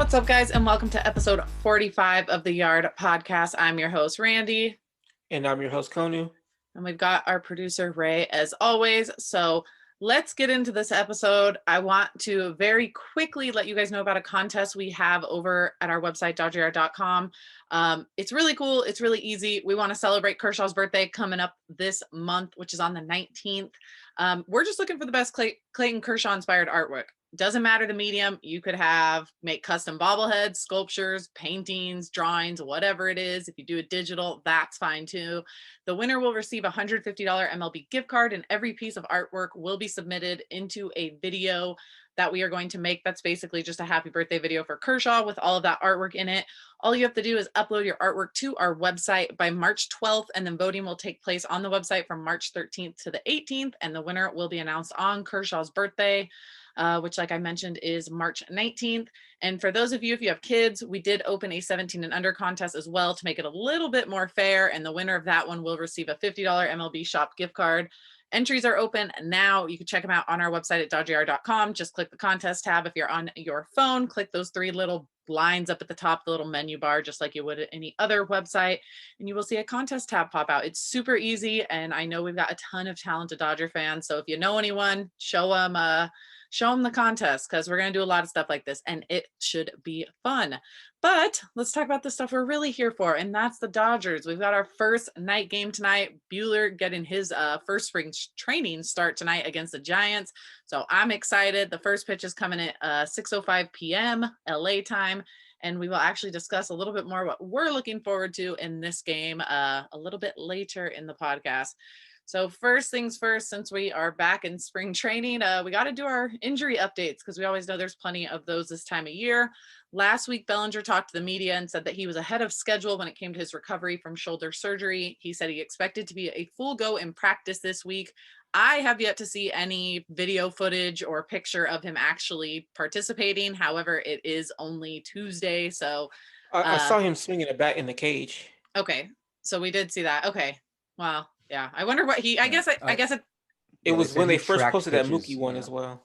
What's up, guys, and welcome to episode 45 of the Yard Podcast. I'm your host, Randy. And I'm your host, Konu. And we've got our producer, Ray, as always. So let's get into this episode. I want to very quickly let you guys know about a contest we have over at our website, dodgeryard.com. It's really cool. It's really easy. We want to celebrate Kershaw's birthday coming up this month, which is on the 19th. We're just looking for the best Clayton Kershaw-inspired artwork. Doesn't matter the medium. You could make custom bobbleheads, sculptures, paintings, drawings, whatever it is. If you do it digital, that's fine too. The winner will receive a $150 MLB gift card, and every piece of artwork will be submitted into a video that we are going to make. That's basically just a happy birthday video for Kershaw with all of that artwork in it. All you have to do is upload your artwork to our website by March 12th, and then voting will take place on the website from March 13th to the 18th, and the winner will be announced on Kershaw's birthday. Which, like I mentioned, is March 19th. And for those of you, if you have kids, we did open a 17 and under contest as well to make it a little bit more fair. And the winner of that one will receive a $50 MLB shop gift card. Entries are open now. You can check them out on our website at dodgeryard.com. Just click the contest tab. If you're on your phone, click those three little lines up at the top, the little menu bar, just like you would at any other website, and you will see a contest tab pop out. It's super easy, and I know we've got a ton of talented Dodger fans, so if you know anyone, show them the contest, because we're going to do a lot of stuff like this, and it should be fun. But let's talk about the stuff we're really here for, and that's the Dodgers. We've got our first night game tonight. Buehler getting his first spring training start tonight against the Giants. So I'm excited. The first pitch is coming at 6:05 p.m. LA time, and we will actually discuss a little bit more what we're looking forward to in this game a little bit later in the podcast. So first things first, since we are back in spring training, we got to do our injury updates, because we always know there's plenty of those this time of year. Last week, Bellinger talked to the media and said that he was ahead of schedule when it came to his recovery from shoulder surgery. He said he expected to be a full go in practice this week. I have yet to see any video footage or picture of him actually participating. However, it is only Tuesday, so I saw him swinging a bat in the cage. Okay, so we did see that. Okay, wow. Yeah, I wonder what I guess it was when they first posted that Mookie one as well.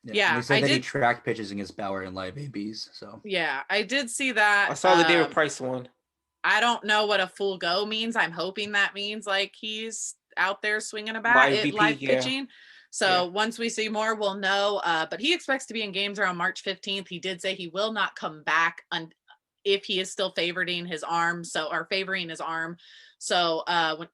Yeah, they said that he tracked pitches against Bauer and live ABs. So yeah, I did see that. I saw the David Price one. I don't know what a full go means. I'm hoping that means like he's out there swinging a bat live pitching. So once we see more, we'll know. But he expects to be in games around March 15th. He did say he will not come back if he is still favoring his arm. So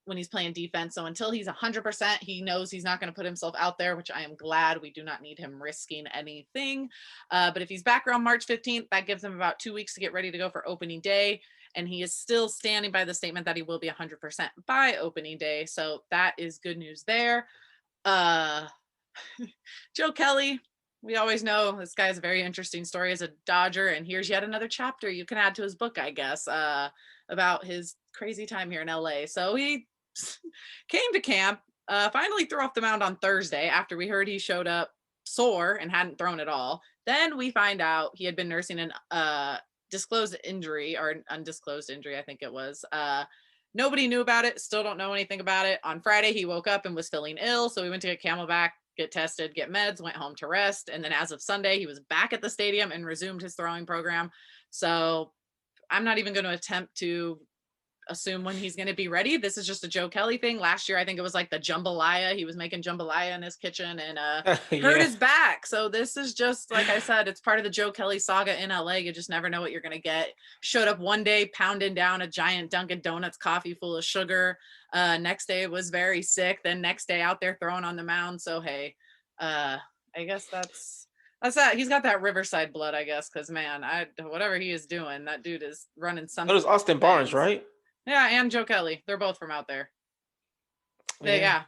when he's playing defense, so until he's 100%, he knows he's not going to put himself out there, which I am glad. We do not need him risking anything. But if he's back around March 15th, that gives him about 2 weeks to get ready to go for opening day. And he is still standing by the statement that he will be 100% by opening day. So that is good news there. Joe Kelly, we always know this guy has a very interesting story as a Dodger, and here's yet another chapter you can add to his book, I guess, about his crazy time here in LA. So he came to camp, finally threw off the mound on Thursday after we heard he showed up sore and hadn't thrown at all. Then we find out he had been nursing an disclosed injury, or an undisclosed injury, I think it was. Nobody knew about it, still don't know anything about it. On Friday, he woke up and was feeling ill, so we went to get Camelback, get tested, get meds, went home to rest. And then as of Sunday, he was back at the stadium and resumed his throwing program. So I'm not even going to attempt to assume when he's going to be ready. This is just a Joe Kelly thing. Last year, I think it was like the jambalaya. He was making jambalaya in his kitchen and hurt his back. So this is just, like I said, it's part of the Joe Kelly saga in LA. You just never know what you're going to get. Showed up one day pounding down a giant Dunkin' Donuts coffee full of sugar. Next day was very sick. Then next day out there throwing on the mound. So, hey, I guess that's that. He's got that Riverside blood, I guess, because, man, whatever he is doing, that dude is running something. That was Austin Barnes, right? Yeah, and Joe Kelly. They're both from out there. Yeah.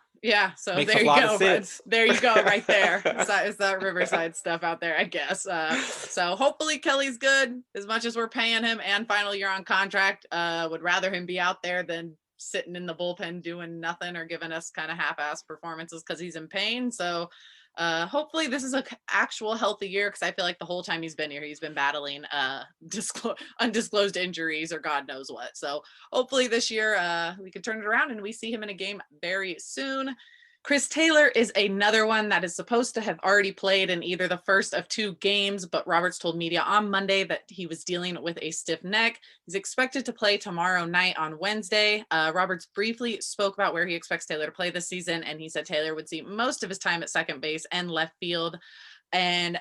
So Makes there you go. There you go, right there. It's that Riverside stuff out there, I guess. So hopefully Kelly's good. As much as we're paying him and final year on contract, would rather him be out there than sitting in the bullpen doing nothing or giving us kind of half-ass performances because he's in pain. So hopefully this is an actual healthy year, because I feel like the whole time he's been here, he's been battling undisclosed injuries or God knows what. So hopefully this year we could turn it around and we see him in a game very soon. Chris Taylor is another one that is supposed to have already played in either the first of 2 games, but Roberts told media on Monday that he was dealing with a stiff neck. He's expected to play tomorrow night on Wednesday. Roberts briefly spoke about where he expects Taylor to play this season, and he said Taylor would see most of his time at second base and left field, and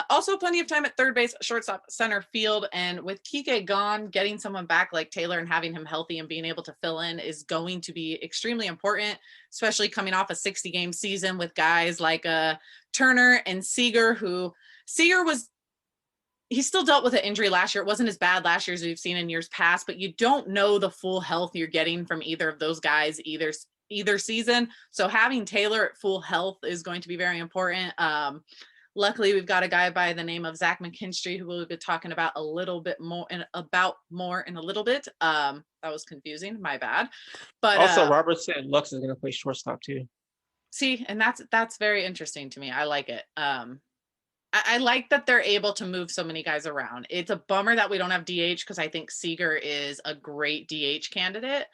also plenty of time at third base, shortstop, center field. And with Kike gone, getting someone back like Taylor and having him healthy and being able to fill in is going to be extremely important, especially coming off a 60-game season with guys like Turner and Seager, who he still dealt with an injury last year. It wasn't as bad last year as we've seen in years past, but you don't know the full health you're getting from either of those guys either season. So having Taylor at full health is going to be very important. Luckily, we've got a guy by the name of Zach McKinstry, who we'll be talking about a little bit more in a little bit. That was confusing. My bad. But also, Robert said Lux is going to play shortstop too. See, and that's very interesting to me. I like it. I like that they're able to move so many guys around. It's a bummer that we don't have DH because I think Seager is a great DH candidate.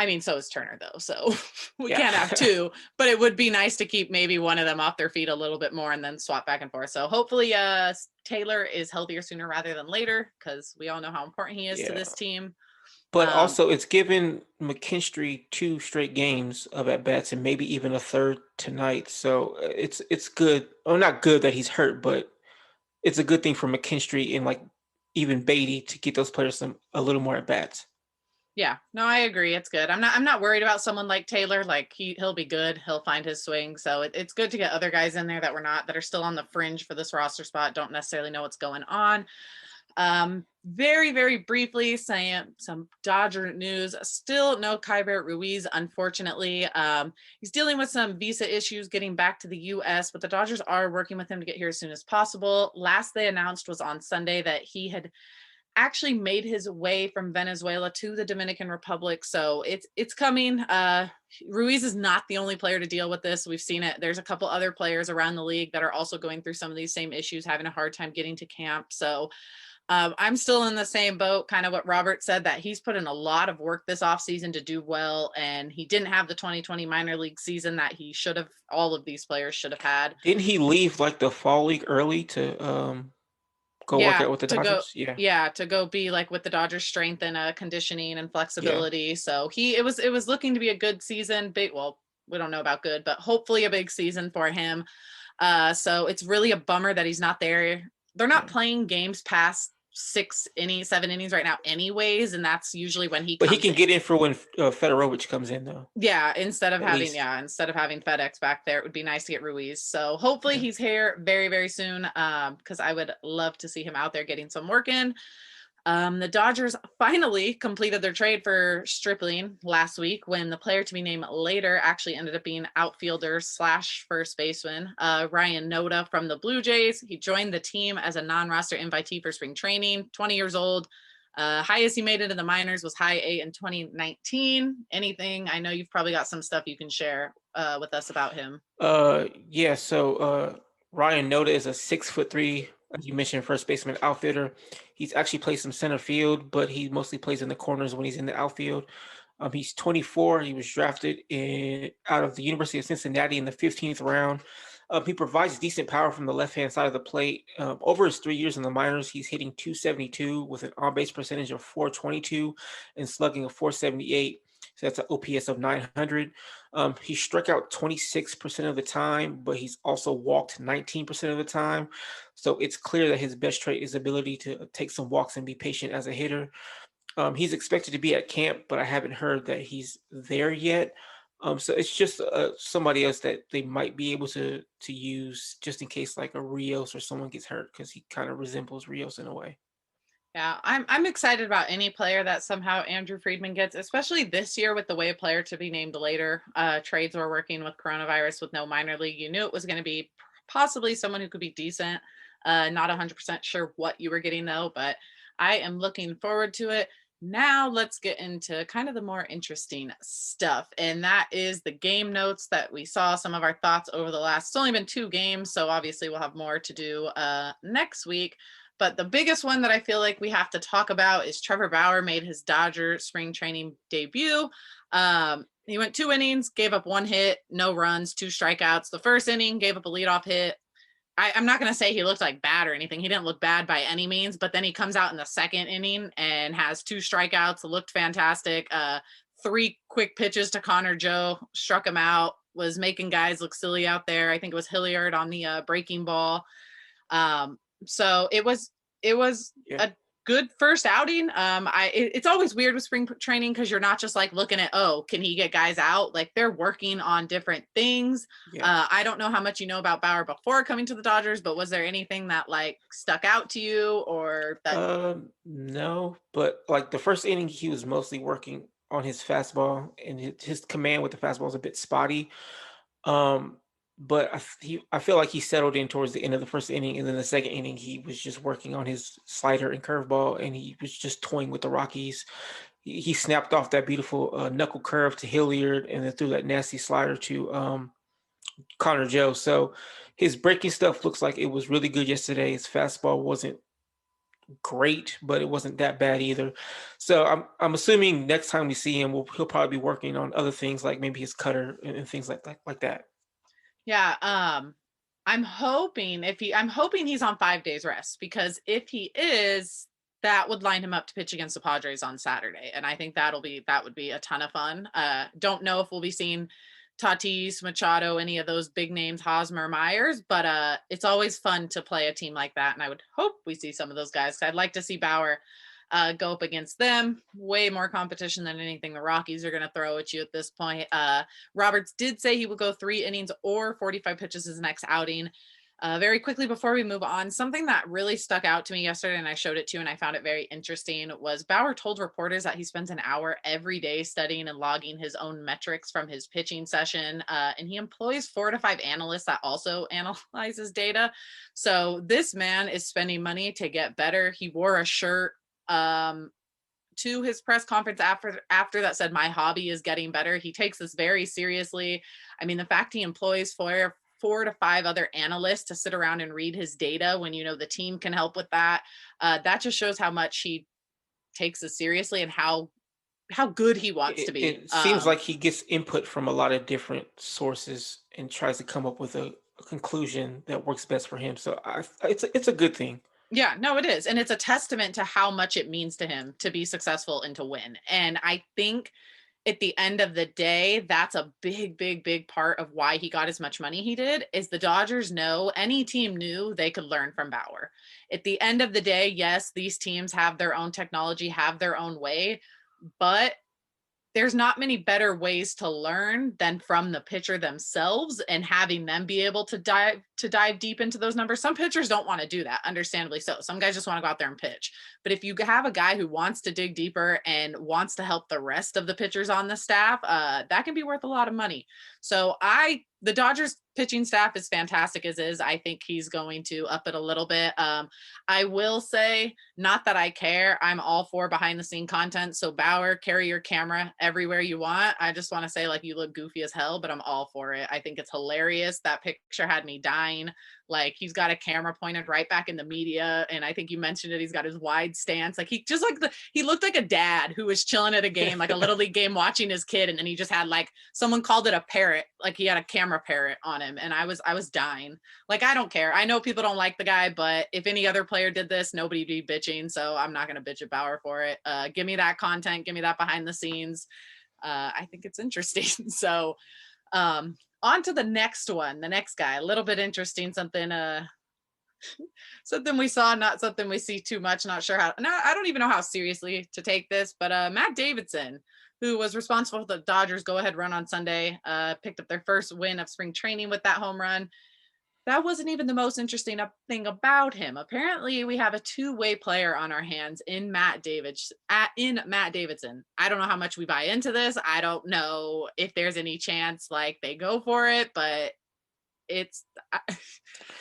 I mean, so is Turner, though, so we can't have 2, but it would be nice to keep maybe one of them off their feet a little bit more and then swap back and forth. So hopefully Taylor is healthier sooner rather than later, because we all know how important he is to this team. But also, it's given McKinstry 2 straight games of at-bats and maybe even a third tonight. So it's good. Oh, not good that he's hurt, but it's a good thing for McKinstry and like even Beatty to get those players a little more at-bats. Yeah, no, I agree. It's good. I'm not worried about someone like Taylor. Like he'll be good. He'll find his swing. So it's good to get other guys in there that are still on the fringe for this roster spot. Don't necessarily know what's going on. Very, very briefly saying some Dodger news. Still no Kyber Ruiz, unfortunately. He's dealing with some visa issues getting back to the U.S., but the Dodgers are working with him to get here as soon as possible. Last they announced was on Sunday that he had actually made his way from Venezuela to the Dominican Republic. So it's coming. Ruiz is not the only player to deal with this. We've seen it. There's a couple other players around the league that are also going through some of these same issues, having a hard time getting to camp. So I'm still in the same boat, kind of what Robert said, that he's put in a lot of work this offseason to do well. And he didn't have the 2020 minor league season that he should have, all of these players should have had. Didn't he leave like the fall league early to work out with the Dodgers? To go be like with the Dodgers, strength and conditioning and flexibility. Yeah. So it was looking to be a good season. Well, we don't know about good, but hopefully a big season for him. So it's really a bummer that he's not there. They're not playing games past 7 innings right now anyways, and that's usually when he can get in for when Federowicz comes in, though. Yeah, instead of having FedEx back there, it would be nice to get Ruiz. So hopefully he's here very, very soon, because I would love to see him out there getting some work in. The Dodgers finally completed their trade for Stripling last week, when the player to be named later actually ended up being outfielder / first baseman, Ryan Nota from the Blue Jays. He joined the team as a non-roster invitee for spring training, 20 years old. Highest he made it in the minors was high A in 2019. Anything? I know you've probably got some stuff you can share with us about him. So Ryan Nota is a 6'3", as you mentioned, first baseman, outfielder. He's actually played some center field, but he mostly plays in the corners when he's in the outfield. He's 24. He was drafted out of the University of Cincinnati in the 15th round. He provides decent power from the left-hand side of the plate. Over his 3 years in the minors, he's hitting .272 with an on-base percentage of .422 and slugging of .478. So that's an OPS of 900. He struck out 26% of the time, but he's also walked 19% of the time. So it's clear that his best trait is ability to take some walks and be patient as a hitter. He's expected to be at camp, but I haven't heard that he's there yet. So it's just somebody else that they might be able to use just in case like a Rios or someone gets hurt, because he kind of resembles Rios in a way. Yeah, I'm excited about any player that somehow Andrew Friedman gets, especially this year with the way a player to be named later. Trades were working with coronavirus with no minor league. You knew it was going to be possibly someone who could be decent. Not 100% sure what you were getting though, but I am looking forward to it. Now let's get into kind of the more interesting stuff, and that is the game notes that we saw, some of our thoughts over the last, it's only been 2 games, so obviously we'll have more to do next week. But the biggest one that I feel like we have to talk about is Trevor Bauer made his Dodger spring training debut. He went 2 innings, gave up 1 hit, no runs, 2 strikeouts. The first inning gave up a leadoff hit. I'm not going to say he looked like bad or anything. He didn't look bad by any means, but then he comes out in the second inning and has 2 strikeouts, looked fantastic. 3 quick pitches to Connor Joe, struck him out, was making guys look silly out there. I think it was Hilliard on the breaking ball. So it was a good first outing. It's always weird with spring training because you're not just like looking at, oh, can he get guys out? Like they're working on different things. I don't know how much you know about Bauer before coming to the Dodgers, but was there anything that like stuck out to you or that? No, but like the first inning, he was mostly working on his fastball, and his command with the fastball is a bit spotty. But I feel like he settled in towards the end of the first inning, and then the second inning he was just working on his slider and curveball, and he was just toying with the Rockies. He snapped off that beautiful knuckle curve to Hilliard, and then threw that nasty slider to Connor Joe. So his breaking stuff looks like it was really good yesterday. His fastball wasn't great, but it wasn't that bad either. So I'm assuming next time we see him, he'll probably be working on other things like maybe his cutter and things like that. Yeah, I'm hoping he's on 5 days rest, because if he is, that would line him up to pitch against the Padres on Saturday, and I think that would be a ton of fun. Don't know if we'll be seeing Tatis, Machado, any of those big names, Hosmer, Myers, but it's always fun to play a team like that, and I would hope we see some of those guys. I'd like to see Bauer go up against them. Way more competition than anything the Rockies are going to throw at you at this point. Roberts did say he would go 3 innings or 45 pitches his next outing. Very quickly before we move on, something that really stuck out to me yesterday, and I showed it to you and I found it very interesting, was Bauer told reporters that he spends an hour every day studying and logging his own metrics from his pitching session. And he employs 4 to 5 analysts that also analyze his data. So this man is spending money to get better. He wore a shirt to his press conference after that said, "My hobby is getting better." He takes this very seriously. I mean, the fact he employs 4 to 5 other analysts to sit around and read his data when the team can help with that, that just shows how much he takes this seriously and how good he wants to be. It seems like he gets input from a lot of different sources and tries to come up with a conclusion that works best for him. So it's a good thing. Yeah, no, it is. And it's a testament to how much it means to him to be successful and to win. And I think at the end of the day, that's a big part of why he got as much money he did, is the Dodgers know, any team knew they could learn from Bauer. At the end of the day, yes, these teams have their own technology, have their own way, but there's not many better ways to learn than from the pitcher themselves and having them be able to dive deep into those numbers. Some pitchers don't want to do that, understandably so. Some guys just want to go out there and pitch. But if you have a guy who wants to dig deeper and wants to help the rest of the pitchers on the staff, that can be worth a lot of money. So the Dodgers pitching staff is fantastic as is. I think he's going to up it a little bit. I will say, not that I care, I'm all for behind the scene content. So Bauer, carry your camera everywhere you want. I just want to say, like, you look goofy as hell, but I'm all for it. I think it's hilarious. That picture had me dying. Like, he's got a camera pointed right back in the media. And I think you mentioned it. He's got his wide stance. Like, he looked like a dad who was chilling at a game, like a little league game, watching his kid. And then he just had, like, someone called it a parrot. Like, he had a camera parrot on him. And I was dying. Like, I don't care. I know people don't like the guy, but if any other player did this, nobody'd be bitching. So I'm not going to bitch at Bauer for it. Give me that content. Give me that behind the scenes. I think it's interesting. So, on to the next one, the next guy, a little bit interesting, something we saw, not something we see too much, not sure how, no, I don't even know how seriously to take this, but Matt Davidson, who was responsible for the Dodgers go-ahead run on Sunday, picked up their first win of spring training with that home run. That wasn't even the most interesting thing about him. Apparently, we have a 2-way player on our hands in Matt Davidson. I don't know how much we buy into this. I don't know if there's any chance like they go for it, but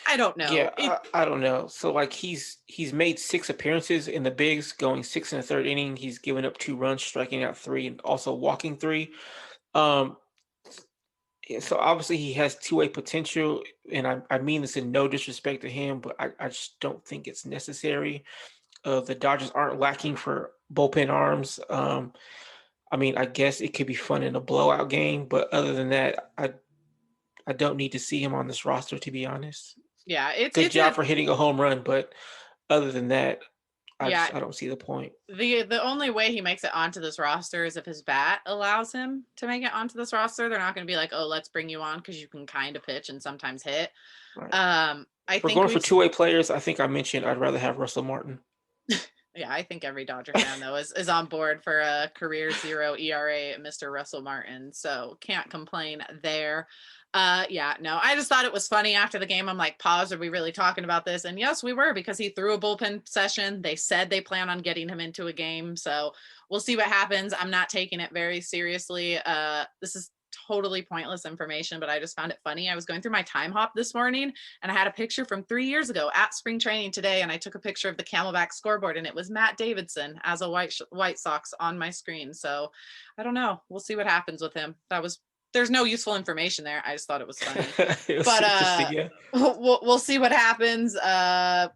I don't know. Yeah, I don't know. So like he's made 6 appearances in the bigs, going 6 in the 3rd inning. He's given up 2 runs, striking out 3, and also walking 3. Yeah, so obviously he has two-way potential, and I mean this in no disrespect to him, but I just don't think it's necessary. The Dodgers aren't lacking for bullpen arms. I mean, I guess it could be fun in a blowout game, but other than that, I don't need to see him on this roster, to be honest. Yeah, Good job for hitting a home run, but other than that, yeah. I don't see the point. The only way he makes it onto this roster is if his bat allows him to make it onto this roster. They're not going to be like, oh, let's bring you on because you can kind of pitch and sometimes hit. Right. I If we're think going for two-way players, I think I mentioned I'd rather have Russell Martin. Yeah, I think every Dodger fan though is on board for a career 0 ERA, Mr. Russell Martin. So can't complain there. Yeah, no, I just thought it was funny after the game. I'm like, pause, are we really talking about this? And yes, we were, because he threw a bullpen session. They said they plan on getting him into a game. So we'll see what happens. I'm not taking it very seriously. This is totally pointless information, but I just found it funny. I was going through my time hop this morning and I had a picture from 3 years ago at spring training today. And I took a picture of the Camelback scoreboard and it was Matt Davidson as a White Sox on my screen. So I don't know. We'll see what happens with him. There's no useful information there. I just thought it was funny. Yeah. We'll see what happens.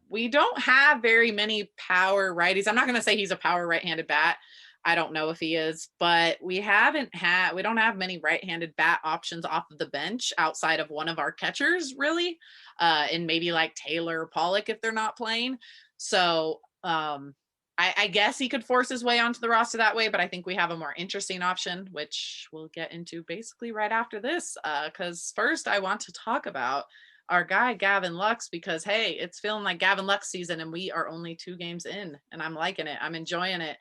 We don't have very many power righties. I'm not going to say he's a power right-handed bat. I don't know if he is, but we don't have many right-handed bat options off of the bench outside of one of our catchers, really. And maybe like Taylor or Pollock if they're not playing. So I guess he could force his way onto the roster that way, but I think we have a more interesting option, which we'll get into basically right after this. Because first I want to talk about our guy, Gavin Lux, because, hey, it's feeling like Gavin Lux season and we are only 2 games in and I'm liking it. I'm enjoying it.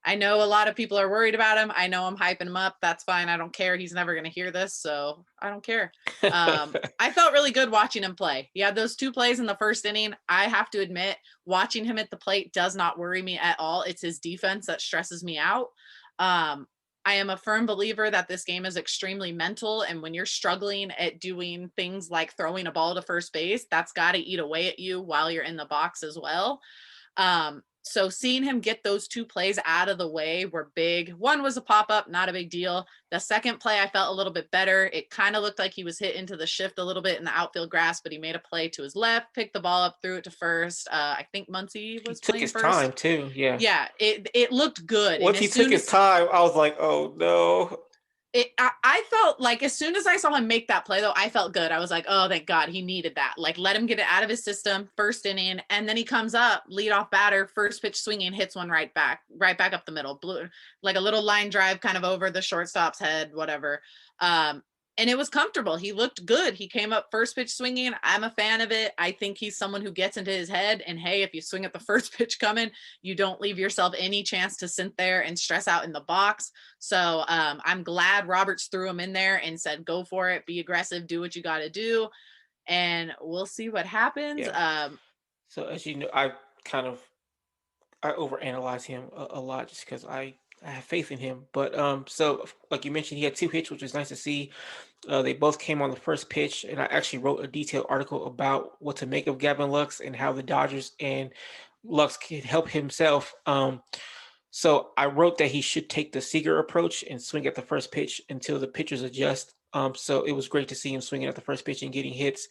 I know a lot of people are worried about him. I know I'm hyping him up. That's fine. I don't care. He's never going to hear this, so I don't care. I felt really good watching him play. He had those 2 plays in the first inning. I have to admit, watching him at the plate does not worry me at all. It's his defense that stresses me out. I am a firm believer that this game is extremely mental, and when you're struggling at doing things like throwing a ball to first base, that's got to eat away at you while you're in the box as well. So seeing him get those 2 plays out of the way were big. One was a pop-up, not a big deal. The second play, I felt a little bit better. It kind of looked like he was hit into the shift a little bit in the outfield grass, but he made a play to his left, picked the ball up, threw it to first. I think Muncy was playing first. Took his time too, yeah. Yeah, it looked good. Once he took his time, I was like, oh no. I felt like as soon as I saw him make that play, though, I felt good. I was like, oh, thank God, he needed that. Like, let him get it out of his system, first inning, and then he comes up, leadoff batter, first pitch swinging, hits one right back up the middle, like a little line drive kind of over the shortstop's head, whatever. And it was comfortable. He looked good. He came up first pitch swinging. I'm a fan of it. I think he's someone who gets into his head. And hey, if you swing at the first pitch coming, you don't leave yourself any chance to sit there and stress out in the box. So I'm glad Roberts threw him in there and said, go for it, be aggressive, do what you got to do. And we'll see what happens. Yeah. So as you know, I overanalyze him a lot just because I have faith in him. But so like you mentioned, he had 2 hits, which was nice to see. They both came on the first pitch, and I actually wrote a detailed article about what to make of Gavin Lux and how the Dodgers and Lux can help himself. So I wrote that he should take the Seager approach and swing at the first pitch until the pitchers adjust. So it was great to see him swinging at the first pitch and getting hits.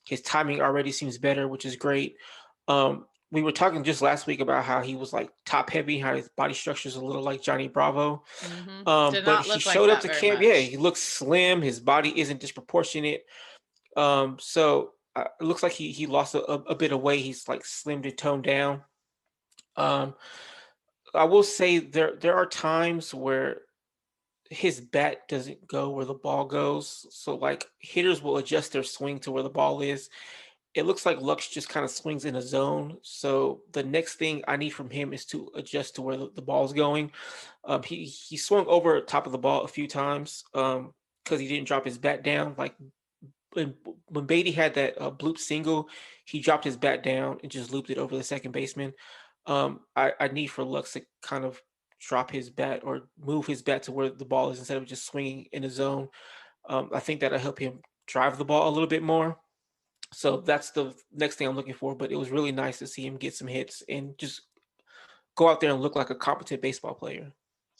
His timing already seems better, which is great. We were talking just last week about how he was like top heavy, how his body structure is a little like Johnny Bravo. But he showed up to camp. Yeah, he looks slim. His body isn't disproportionate. So it looks like he lost a bit of weight. He's like slimmed and toned down. I will say there are times where his bat doesn't go where the ball goes. So like hitters will adjust their swing to where the ball is. It looks like Lux just kind of swings in a zone. So the next thing I need from him is to adjust to where the ball's going. He swung over top of the ball a few times because he didn't drop his bat down. Like when Beatty had that bloop single, he dropped his bat down and just looped it over the second baseman. I need for Lux to kind of drop his bat or move his bat to where the ball is instead of just swinging in a zone. I think that'll help him drive the ball a little bit more. So that's the next thing I'm looking for. But it was really nice to see him get some hits and just go out there and look like a competent baseball player.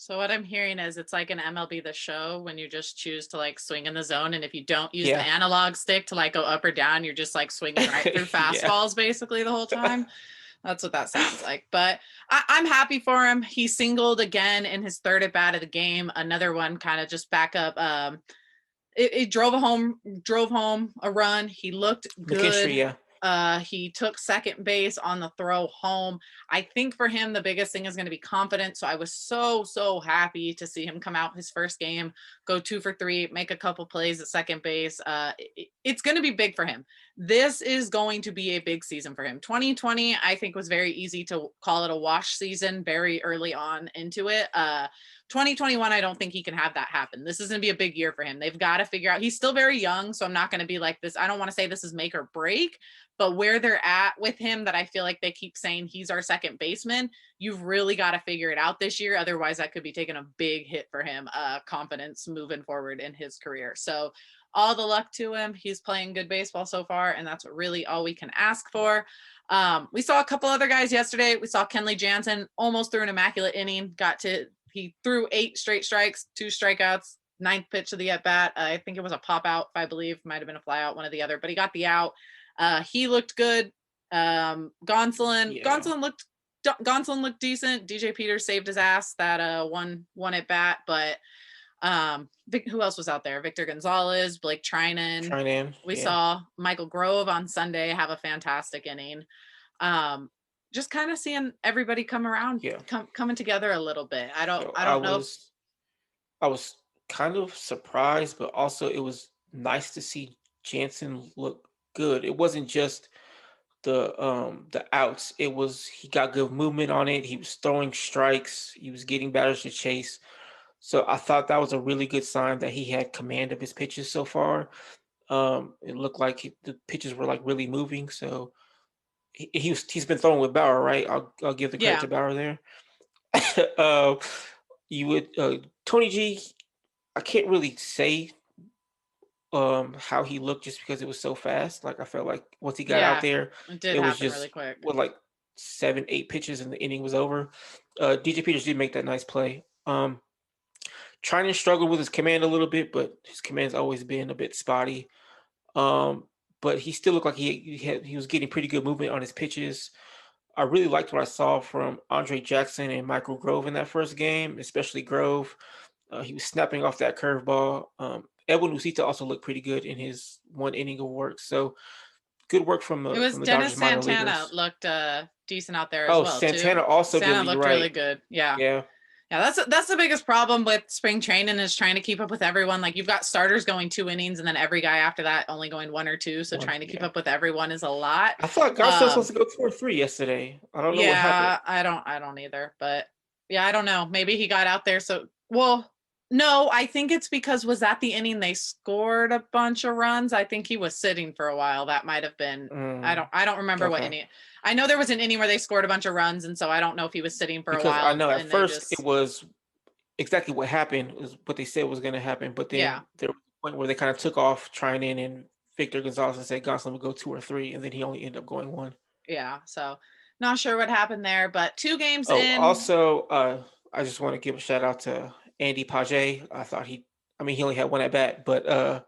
So what I'm hearing is it's like an MLB The Show when you just choose to like swing in the zone, and if you don't use the Yeah. analog stick to like go up or down, you're just like swinging right through Yeah. fastballs basically the whole time. That's what that sounds like. But I'm happy for him. He singled again in his third at bat of the game. Another one kind of just back up. It drove home a run. He looked good. McKinstry, yeah. He took second base on the throw home. I think for him, the biggest thing is going to be confidence. So I was so happy to see him come out his first game, go 2 for 3, make a couple plays at second base. It's going to be big for him. This is going to be a big season for him. 2020, I think, was very easy to call it a wash season very early on into it. 2021, I don't think he can have that happen. This is going to be a big year for him. They've got to figure out, he's still very young, so I'm not going to be like this. I don't want to say this is make or break, but where they're at with him, that I feel like they keep saying he's our second baseman, you've really got to figure it out this year. Otherwise, that could be taking a big hit for him, confidence moving forward in his career. So all the luck to him. He's playing good baseball so far, and that's really all we can ask for. We saw a couple other guys yesterday. We saw Kenley Jansen almost threw an immaculate inning, he threw 8 straight strikes, 2 strikeouts, 9th pitch of the at bat. I think it was a pop out, I believe, might have been a fly out, one or the other, but he got the out. He looked good. Gonsolin looked decent. DJ Peters saved his ass that one at bat, but who else was out there? Victor Gonzalez, Blake Trinan. We saw Michael Grove on Sunday have a fantastic inning. Just kind of seeing everybody come around, coming together a little bit. I don't know. I was kind of surprised, but also it was nice to see Jansen look good. It wasn't just the outs. It was, he got good movement on it. He was throwing strikes. He was getting batters to chase. So I thought that was a really good sign that he had command of his pitches so far. It looked like the pitches were like really moving. So he's been throwing with Bauer, right? I'll give the credit to Bauer there. Tony G, I can't really say how he looked just because it was so fast. Like I felt like once he got out there, it was just really quick. With like 7-8 pitches and the inning was over. DJ Peters did make that nice play. Trying to struggle with his command a little bit, but his command's always been a bit spotty. But he still looked like he was getting pretty good movement on his pitches. I really liked what I saw from Andre Jackson and Michael Grove in that first game, especially Grove. He was snapping off that curveball. Edwin Usita also looked pretty good in his 1 inning of work. So good work from it was from the Dennis Dodgers Santana looked decent out there as well. Santana too. also looked really good. Yeah, that's the biggest problem with spring training is trying to keep up with everyone. Like you've got starters going 2 innings and then every guy after that only going 1 or 2. So trying to keep up with everyone is a lot. I thought Garcia was supposed to go 2 or 3 yesterday. I don't know what happened. I don't either, but I don't know. Maybe he got out there. No, I think it's because was that the inning they scored a bunch of runs? I think he was sitting for a while. That might have been. I don't remember what inning. I know there was an inning where they scored a bunch of runs, and so I don't know if he was sitting for a while. I know at first it was exactly what happened is what they said was going to happen, but then there was a point where they kind of took off trying in, and Victor Gonzalez and said Gonsolin would go 2 or 3, and then he only ended up going 1. Yeah, so not sure what happened there, but 2 games in. Also, I just want to give a shout out to Andy Page. I thought he only had 1 at bat, but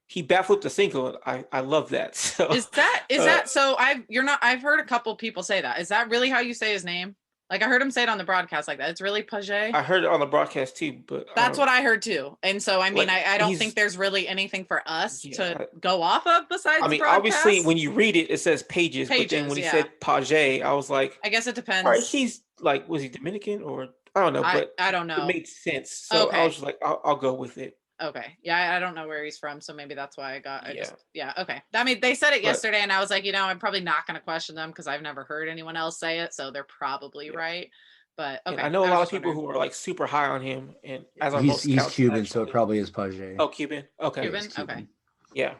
he bat flipped a single. I love that. So is that so? I've heard a couple people say that. Is that really how you say his name? Like I heard him say it on the broadcast like that. It's really Page. I heard it on the broadcast too, but that's what I heard too. And so I don't think there's really anything for us to go off of besides. Obviously, when you read it, it says Pages, but then when he said Page, I was like, I guess it depends. All right, he's like, was he Dominican or I don't know, but I don't know. It made sense, so I was just like, I'll go with it. Okay. Yeah, I don't know where he's from, so maybe that's why okay. I mean, they said it yesterday, and I was like, I'm probably not going to question them because I've never heard anyone else say it, so they're probably right. But okay. And I know a lot of people who are like super high on him, and as he's Cuban, so it probably is Page. Oh, Cuban. Okay. Cuban. Okay. Yeah.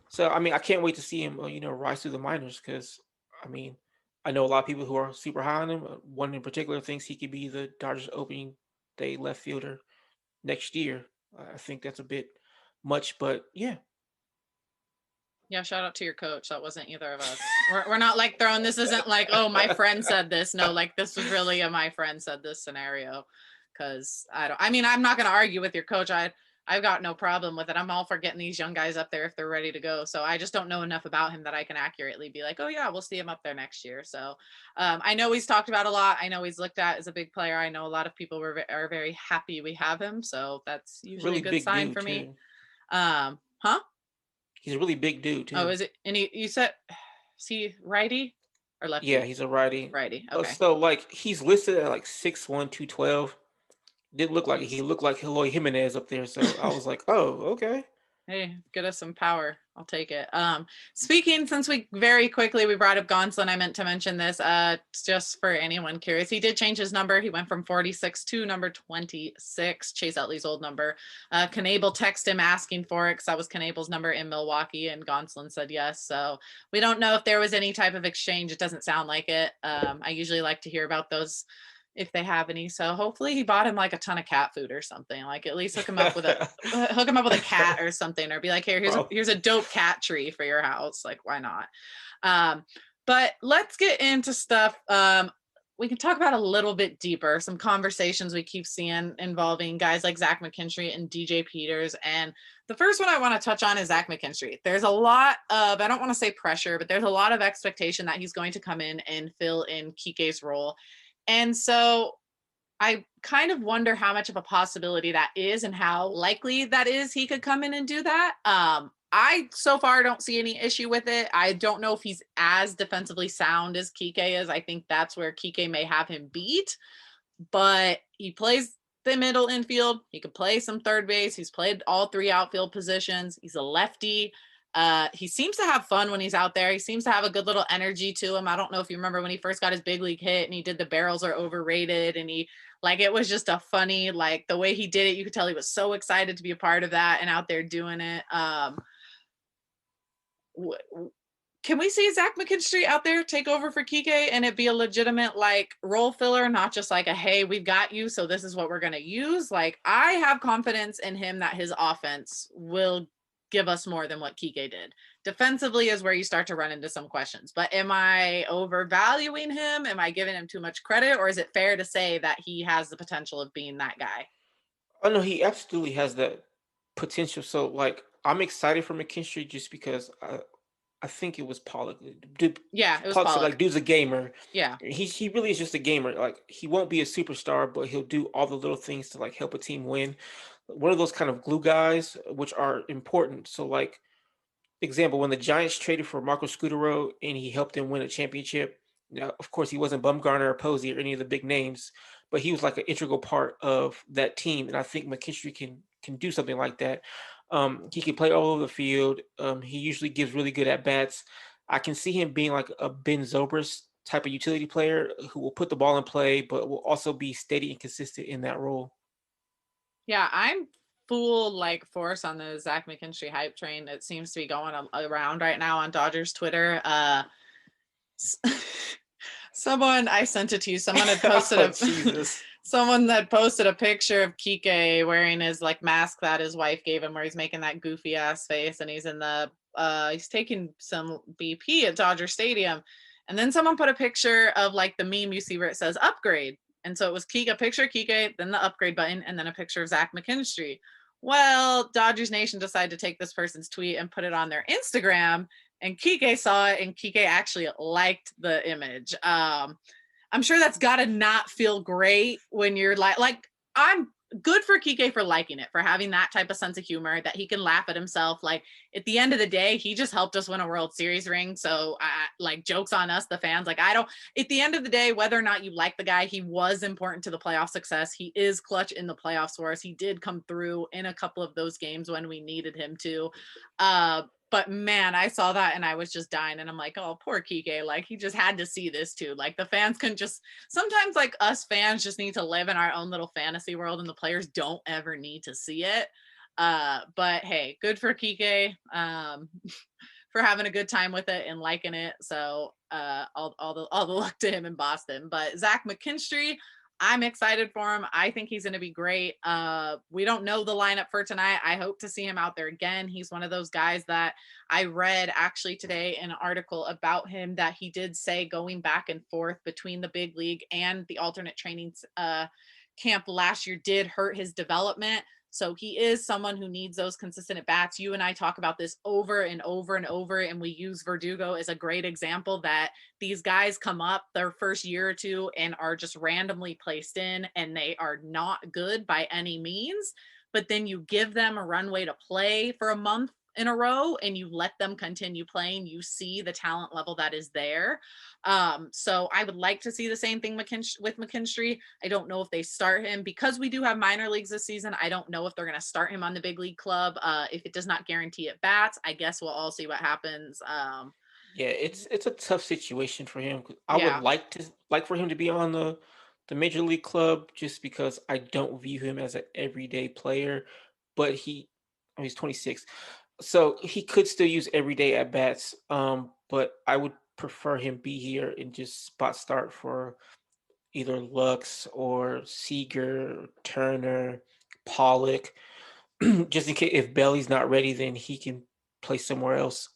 So I can't wait to see him, rise through the minors because I know a lot of people who are super high on him. One in particular thinks he could be the Dodgers opening day left fielder next year. I think that's a bit much, but yeah. Yeah, shout out to your coach. That wasn't either of us. We're not like this isn't like, oh, my friend said this. No, like this was really a my friend said this scenario. because I'm not going to argue with your coach. I've got no problem with it. I'm all for getting these young guys up there if they're ready to go. So I just don't know enough about him that I can accurately be like, oh yeah, we'll see him up there next year. So I know he's talked about a lot. I know he's looked at as a big player. I know a lot of people are very happy we have him. So that's usually Really a good big sign dude, for me. too. Huh? He's a really big dude too. Oh, is it? And you said, is he righty or lefty? Yeah, he's a righty. Righty. Okay. So like he's listed at like 6'1", 212. Didn't look like it. He looked like Eloy Jimenez up there. So I was like, oh, okay. Hey, get us some power. I'll take it. Speaking, since we brought up Gonsolin, I meant to mention this, just for anyone curious, he did change his number. He went from 46 to number 26, Chase Utley's old number. Knable texted him asking for it because that was Knable's number in Milwaukee, and Gonsolin said yes. So we don't know if there was any type of exchange. It doesn't sound like it. I usually like to hear about those if they have any. So hopefully he bought him like a ton of cat food or something. Like at least hook him up with a cat or something, or be like, here, here's a dope cat tree for your house. Like, why not? But let's get into stuff. We can talk about a little bit deeper, some conversations we keep seeing involving guys like Zach McKinstry and DJ Peters. And the first one I want to touch on is Zach McKinstry. There's a lot of, I don't want to say pressure, but there's a lot of expectation that he's going to come in and fill in Kike's role. And so I kind of wonder how much of a possibility that is and how likely that is he could come in and do that. I so far don't see any issue with it. I don't know if he's as defensively sound as Kike is. I think that's where Kike may have him beat, but he plays the middle infield. He could play some third base. He's played all three outfield positions. He's a lefty. He seems to have fun when he's out there. He seems to have a good little energy to him. I don't know if you remember when he first got his big league hit and he did the barrels are overrated, and it was just a funny, like the way he did it, you could tell he was so excited to be a part of that and out there doing it. Can we see Zach McKinstry out there take over for Kike and it be a legitimate like role filler, not just like a, hey, we've got you, so this is what we're going to use? Like, I have confidence in him that his offense will give us more than what Kike did. Defensively is where you start to run into some questions, but am I overvaluing him? Am I giving him too much credit? Or is it fair to say that he has the potential of being that guy? Oh no, he absolutely has that potential. So like, I'm excited for McKinstry just because I think it was Pollock. Yeah, it was Pollock. Pollock. Like, dude's a gamer. Yeah. He really is just a gamer. Like, he won't be a superstar, but he'll do all the little things to like help a team win. One of those kind of glue guys, which are important. So like, example, when the Giants traded for Marco Scutaro and he helped them win a championship. Now, of course, he wasn't Bumgarner or Posey or any of the big names, but he was like an integral part of that team. And I think McKinstry can do something like that. He can play all over the field. He usually gives really good at bats. I can see him being like a Ben Zobrist type of utility player who will put the ball in play, but will also be steady and consistent in that role. Yeah, I'm full like force on the Zach McKinstry hype train that seems to be going around right now on Dodgers Twitter. Someone, I sent it to you. Someone had posted someone that posted a picture of Kike wearing his like mask that his wife gave him, where he's making that goofy ass face, and he's in the he's taking some BP at Dodger Stadium. And then someone put a picture of like the meme you see where it says upgrade. And so it was a picture of Kike, then the upgrade button, and then a picture of Zach McKinstry. Well, Dodgers Nation decided to take this person's tweet and put it on their Instagram, and Kike saw it, and Kike actually liked the image. I'm sure that's got to not feel great when you're like, I'm good for Kike for liking it, for having that type of sense of humor that he can laugh at himself. Like, at the end of the day, he just helped us win a World Series ring. So like, jokes on us, the fans. Like, at the end of the day, whether or not you like the guy, he was important to the playoff success. He is clutch in the playoffs for us. He did come through in a couple of those games when we needed him to. But man, I saw that and I was just dying, and I'm like, oh, poor Kike. Like, he just had to see this too. Like, the fans can just, sometimes like us fans just need to live in our own little fantasy world, and the players don't ever need to see it. But hey, good for Kike, for having a good time with it and liking it. So all the luck to him in Boston. But Zach McKinstry, I'm excited for him. I think he's going to be great. We don't know the lineup for tonight. I hope to see him out there again. He's one of those guys that I read actually today an article about him that he did say going back and forth between the big league and the alternate training camp last year did hurt his development. So he is someone who needs those consistent at bats. You and I talk about this over and over and over, and we use Verdugo as a great example that these guys come up their first year or two and are just randomly placed in, and they are not good by any means. But then you give them a runway to play for a month in a row and you let them continue playing, you see the talent level that is there. So I would like to see the same thing with McKinstry. I don't know if they start him because we do have minor leagues this season. I don't know if they're going to start him on the big league club. If it does not guarantee at bats, I guess we'll all see what happens. Yeah, it's a tough situation for him. I Yeah. would like for him to be on the major league club just because I don't view him as an everyday player. But he's 26, so he could still use everyday at bats. But I would prefer him be here and just spot start for either Lux or Seager, Turner, Pollock, just in case if Belly's not ready, then he can play somewhere else.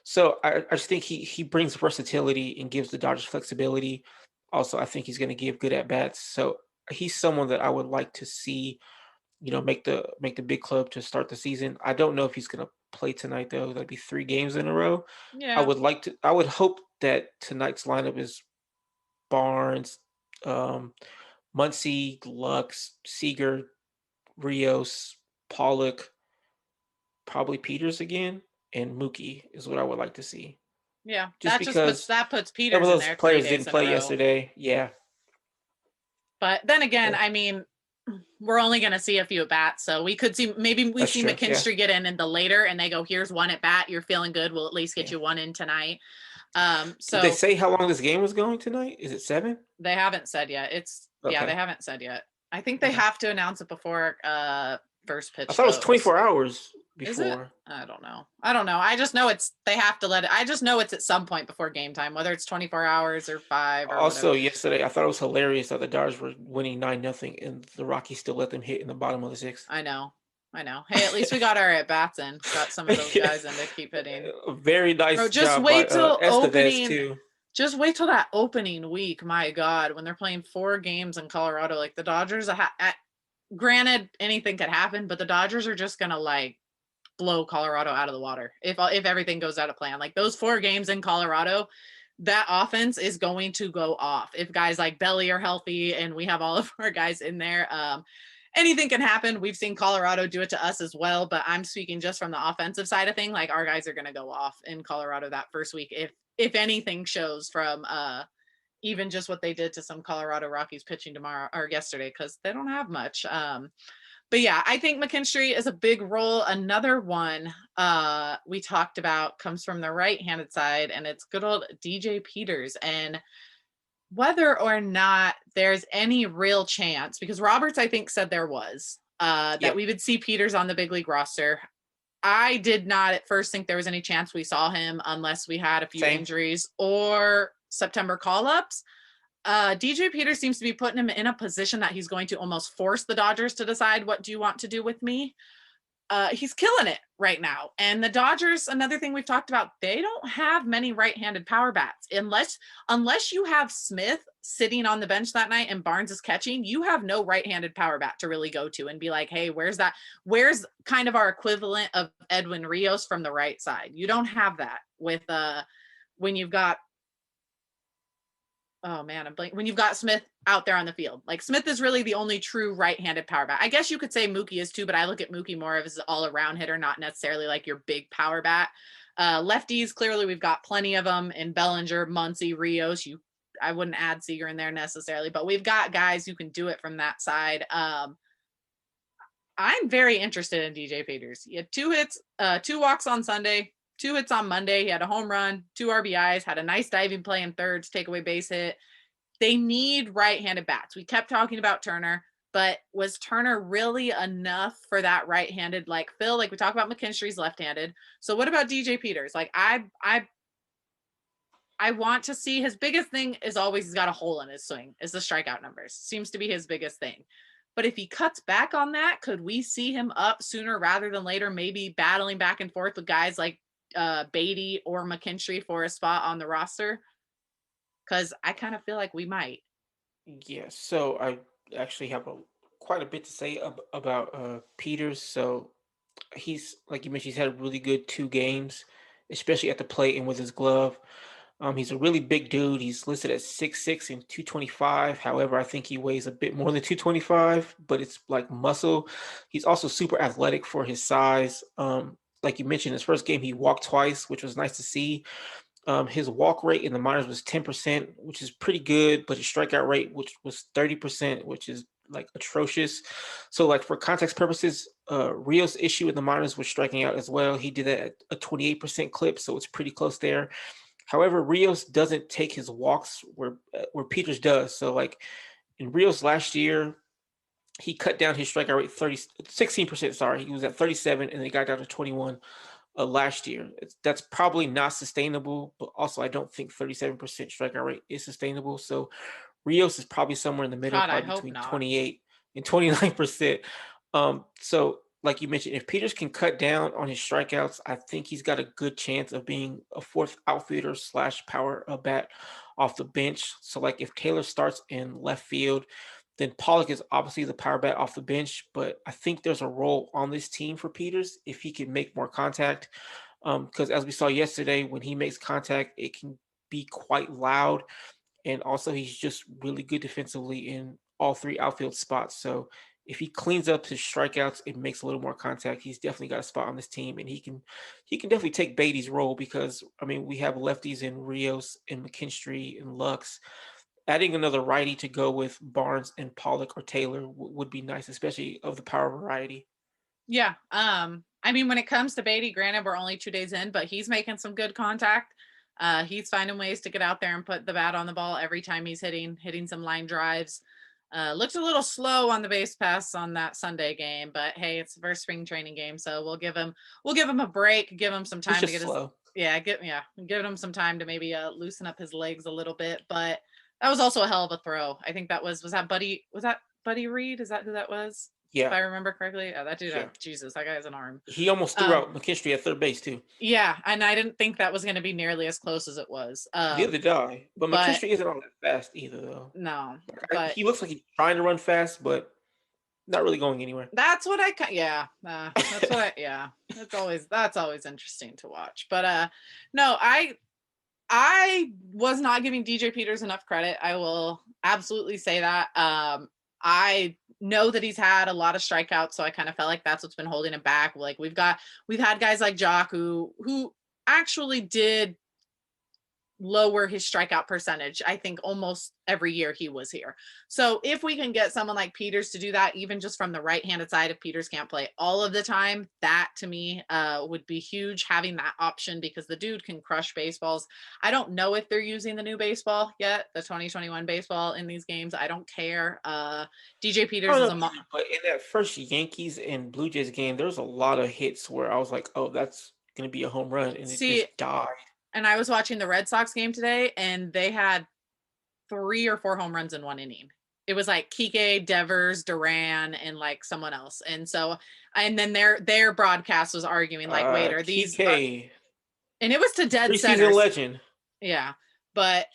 So I just think he brings versatility and gives the Dodgers flexibility. Also, I think he's going to give good at bats. So he's someone that I would like to see, make the big club to start the season. I don't know if he's going to play tonight though. That'd be 3 games in a row. Yeah. I would hope that tonight's lineup is Barnes, Muncy, Lux, Seager, Rios, Pollock, probably Peters again, and Mookie is what I would like to see. Yeah, Just because that puts some Peters of in those there. players didn't play yesterday. Yeah. But then again, Yeah. I mean, we're only going to see a few at bats. So we could see, maybe we That's see true, McKinstry get in the later and they go, here's one at bat. You're feeling good. We'll at least get you one in tonight. So did they say how long this game was going tonight? Is it 7? They haven't said yet. Yeah, they haven't said yet. I think they have to announce it before first pitch. I thought it was 24 hours before. Is it? I don't know. I just know they have to let it. I just know it's at some point before game time, whether it's 24 hours or 5 or also whatever. Yesterday, I thought it was hilarious that the Dodgers were winning 9-0 and the Rockies still let them hit in the bottom of the 6th. I know. Hey, at least we got our at bats in. Got some of those guys in to keep hitting. Very nice job. Just wait till opening. Too. Just wait till that opening week. My God, when they're playing 4 games in Colorado, like the Dodgers. Granted, anything could happen, but the Dodgers are just gonna blow Colorado out of the water if everything goes out of plan. Like those 4 games in Colorado, that offense is going to go off if guys like Belly are healthy and we have all of our guys in there. Anything can happen. We've seen Colorado do it to us as well, but I'm speaking just from the offensive side of things. Like our guys are going to go off in Colorado that first week if anything shows from even just what they did to some Colorado Rockies pitching tomorrow or yesterday, because they don't have much. But yeah, I think McKinstry is a big role. Another one we talked about comes from the right-handed side, and it's good old DJ Peters. And whether or not there's any real chance, because Roberts, I think, said there was, that we would see Peters on the big league roster. I did not at first think there was any chance we saw him unless we had a few injuries or September call-ups. DJ Peters seems to be putting him in a position that he's going to almost force the Dodgers to decide, what do you want to do with me? He's killing it right now. And the Dodgers, another thing we've talked about, they don't have many right-handed power bats. Unless you have Smith sitting on the bench that night and Barnes is catching, you have no right-handed power bat to really go to and be like, hey, where's kind of our equivalent of Edwin Rios from the right side? You don't have that with when you've got when you've got Smith out there on the field. Like Smith is really the only true right-handed power bat. I guess you could say Mookie is too, but I look at Mookie more as an all-around hitter, not necessarily like your big power bat. Lefties, clearly we've got plenty of them in Bellinger, Muncy, Rios. I wouldn't add Seager in there necessarily, but we've got guys who can do it from that side. I'm very interested in DJ Peters. He had 2 hits, 2 walks on Sunday, 2 hits on Monday. He had a home run, 2 RBIs, had a nice diving play in third to take away base hit. They need right-handed bats. We kept talking about Turner, but was Turner really enough for that right-handed, like Phil, like we talk about McKinstry's left-handed. So what about DJ Peters? Like I want to see, his biggest thing is always he's got a hole in his swing, is the strikeout numbers. Seems to be his biggest thing. But if he cuts back on that, could we see him up sooner rather than later, maybe battling back and forth with guys like Beatty or McKinstry for a spot on the roster? Because I kind of feel like we might. Yeah, so actually have quite a bit to say about Peters. So he's, like you mentioned, he's had a really good 2 games, especially at the plate and with his glove. He's a really big dude. He's listed at 6'6" and 225. However, I think he weighs a bit more than 225, but it's like muscle. He's also super athletic for his size. Like you mentioned, his first game, he walked twice, which was nice to see. His walk rate in the minors was 10%, which is pretty good, but his strikeout rate, which was 30%, which is like atrocious. So, like for context purposes, Rio's issue in the minors was striking out as well. He did that at a 28% clip, so it's pretty close there. However, Rios doesn't take his walks where Peters does. So, like in Rios last year, he cut down his strikeout rate 16%. Sorry, he was at 37, and then he got down to 21 last year. That's probably not sustainable, but also I don't think 37% strikeout rate is sustainable. So Rios is probably somewhere in the middle, God, I probably hope between not. 28 and 29%. So like you mentioned, if Peters can cut down on his strikeouts, I think he's got a good chance of being a fourth outfielder / power bat off the bench. So like if Taylor starts in left field, then Pollock is obviously the power bat off the bench, but I think there's a role on this team for Peters if he can make more contact. Because as we saw yesterday, when he makes contact, it can be quite loud. And also, he's just really good defensively in all 3 outfield spots. So if he cleans up his strikeouts and makes a little more contact, he's definitely got a spot on this team, and he can definitely take Beatty's role because I mean we have lefties in Rios and McKinstry and Lux. Adding another righty to go with Barnes and Pollock or Taylor would be nice, especially of the power variety. Yeah. I mean, when it comes to Beatty, granted, we're only 2 days in, but he's making some good contact. He's finding ways to get out there and put the bat on the ball every time he's hitting some line drives. Looks a little slow on the base pass on that Sunday game, but hey, it's the first spring training game, so we'll give him a break, give him some time to get slow. give him some time to maybe loosen up his legs a little bit. But that was also a hell of a throw. I think that was that Buddy Reed? Is that who that was? Yeah. If I remember correctly. Oh, that dude, Yeah. Jesus, that guy has an arm. He almost threw out McKinstry at third base too. Yeah, and I didn't think that was going to be nearly as close as it was. Neither did I. But McKinstry isn't all that fast either, though. No, he looks like he's trying to run fast, but not really going anywhere. That's what that's what that's always interesting to watch. But no, I was not giving DJ Peters enough credit. I will absolutely say that. I know that he's had a lot of strikeouts, so I kind of felt like that's what's been holding him back. Like we've had guys like Jock who actually did lower his strikeout percentage, I think, almost every year he was here. So if we can get someone like Peters to do that, even just from the right-handed side, if Peters can't play all of the time, that to me would be huge, having that option, because the dude can crush baseballs. I don't know if they're using the new baseball yet, the 2021 baseball in these games. I don't care. DJ Peters is but in that first Yankees and Blue Jays game, there was a lot of hits where I was like, oh, that's going to be a home run, and it just died. And I was watching the Red Sox game today, and they had 3 or 4 home runs in 1 inning. It was like Kike, Devers, Duran, and like someone else. And so, and then their broadcast was arguing like, wait, are these? And it was to dead center. Preseason legend. Yeah, but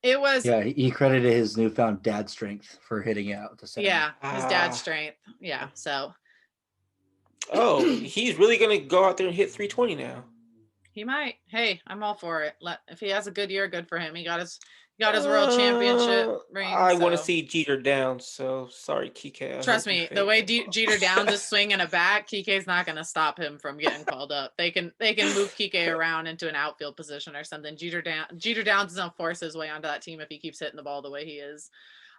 it was. Yeah, he credited his newfound dad strength for hitting out to center. Yeah, his dad's strength. Yeah, so. Oh, he's really gonna go out there and hit 320 now. He might. Hey, I'm all for it. If he has a good year, good for him. He got his world championship ring. I want to see Jeter down. So sorry, Kike. Trust me, the way Jeter Downs is swinging a bat, Kike's not going to stop him from getting called up. They can move Kike around into an outfield position or something. Jeter Downs is going to force his way onto that team if he keeps hitting the ball the way he is.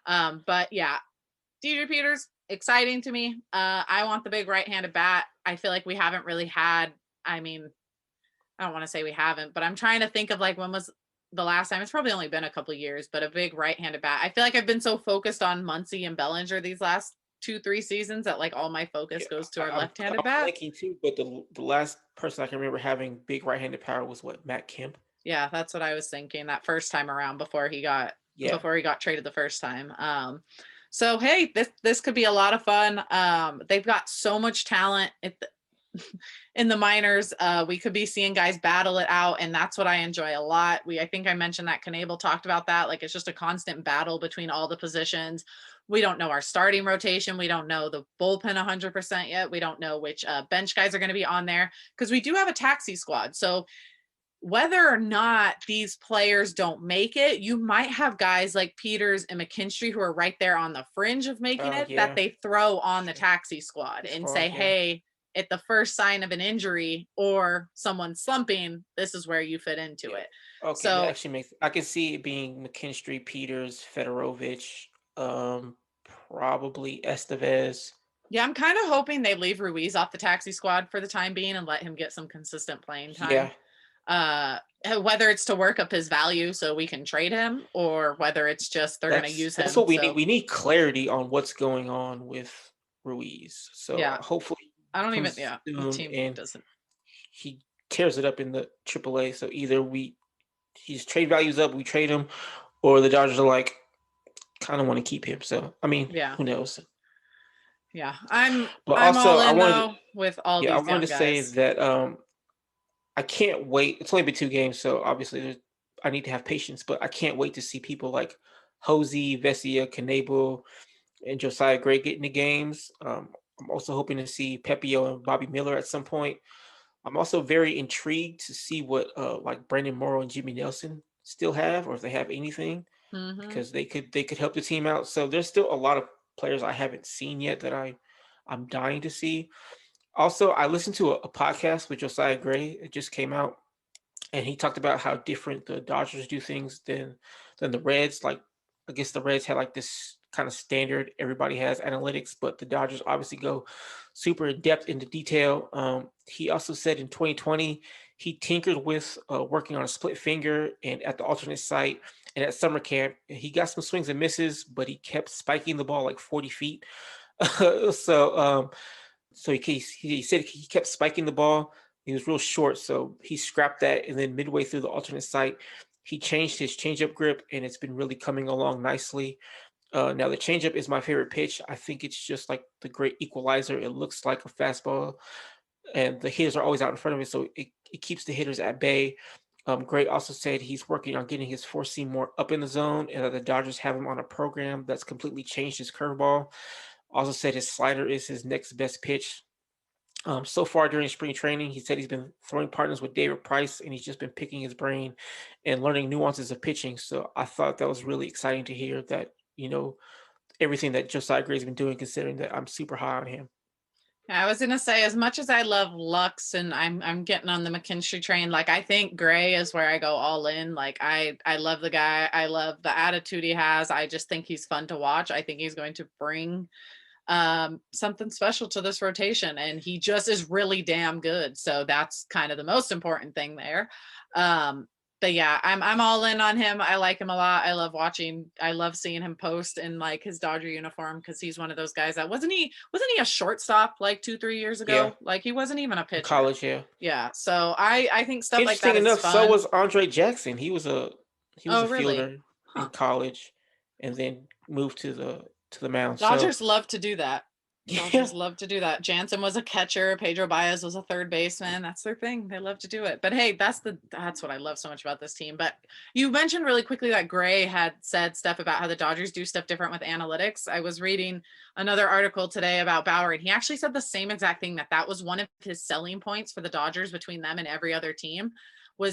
But yeah, DJ Peters, exciting to me. I want the big right-handed bat. I feel like we haven't really had. I mean, I don't want to say we haven't, but I'm trying to think of like when was the last time. It's probably only been a couple of years, but a big right-handed bat. I feel like I've been so focused on Muncy and Bellinger these last 2-3 seasons that like all my focus goes to our left-handed bat. I'm thinking too, but the last person I can remember having big right-handed power was Matt Kemp. Yeah, that's what I was thinking that first time around before he got traded the first time. So hey, this could be a lot of fun. They've got so much talent. in the minors, we could be seeing guys battle it out, and that's what I enjoy a lot. I think I mentioned that Knable talked about that. Like, it's just a constant battle between all the positions. We don't know our starting rotation. We don't know the bullpen 100% yet. We don't know which bench guys are going to be on there, because we do have a taxi squad. So whether or not these players don't make it, you might have guys like Peters and McKinstry who are right there on the fringe of making it, that they throw on the taxi squad and say, hey, at the first sign of an injury or someone slumping, this is where you fit into it. Okay, so that actually makes, I can see it being McKinstry, Peters, Fedorovich, probably Estevez. yeah, I'm kind of hoping they leave Ruiz off the taxi squad for the time being and let him get some consistent playing time. Whether it's to work up his value so we can trade him, or whether it's just they're going to use him. That's what we need. We need clarity on what's going on with Ruiz. So hopefully, I don't even. Yeah, the team doesn't. He tears it up in the AAA. So either his trade value's up, we trade him, or the Dodgers are like, kind of want to keep him. So I mean, who knows? Yeah, I'm all in with all these young guys. I wanted to say that I can't wait. It's only been 2 games, so obviously I need to have patience, but I can't wait to see people like Hosey, Vesia, Knable, and Josiah Gray get in the games. I'm also hoping to see Pepio and Bobby Miller at some point. I'm also very intrigued to see what like Brandon Morrow and Jimmy Nelson still have, or if they have anything, because they could help the team out. So there's still a lot of players I haven't seen yet that I'm dying to see. Also, I listened to a podcast with Josiah Gray. It just came out, and he talked about how different the Dodgers do things than the Reds. Like, I guess the Reds had like this kind of standard, everybody has analytics, but the Dodgers obviously go super in depth into detail. He also said in 2020, he tinkered with working on a split finger and at the alternate site and at summer camp. He got some swings and misses, but he kept spiking the ball like 40 feet. So he said he kept spiking the ball. He was real short, so he scrapped that. And then midway through the alternate site, he changed his changeup grip, and it's been really coming along nicely. Now, the changeup is my favorite pitch. I think it's just like the great equalizer. It looks like a fastball, and the hitters are always out in front of it, so it keeps the hitters at bay. Gray also said he's working on getting his 4-seam more up in the zone, and that the Dodgers have him on a program that's completely changed his curveball. Also said his slider is his next best pitch. So far during spring training, he said he's been throwing partners with David Price, and he's just been picking his brain and learning nuances of pitching. So I thought that was really exciting to hear that, everything that Josiah Gray's been doing, considering that I'm super high on him. I was going to say, as much as I love Lux and I'm getting on the McKinstry train, like, I think Gray is where I go all in. Like, I love the guy. I love the attitude he has. I just think he's fun to watch. I think he's going to bring something special to this rotation, and he just is really damn good. So that's kind of the most important thing there. But yeah, I'm all in on him. I like him a lot. I love seeing him post in like his Dodger uniform, because he's one of those guys that wasn't he a shortstop like 2-3 years ago? Yeah. Like, he wasn't even a pitcher. In college, yeah. So I think stuff like that enough, is fun. So was Andre Jackson. He was a really? fielder in college, and then moved to the mound. Dodgers love to do that. Dodgers love to do that. Jansen was a catcher. Pedro Baez was a third baseman. That's their thing. They love to do it. But hey, that's what I love so much about this team. But you mentioned really quickly that Gray had said stuff about how the Dodgers do stuff different with analytics. I was reading another article today about Bauer, and he actually said the same exact thing, that was one of his selling points for the Dodgers between them and every other team.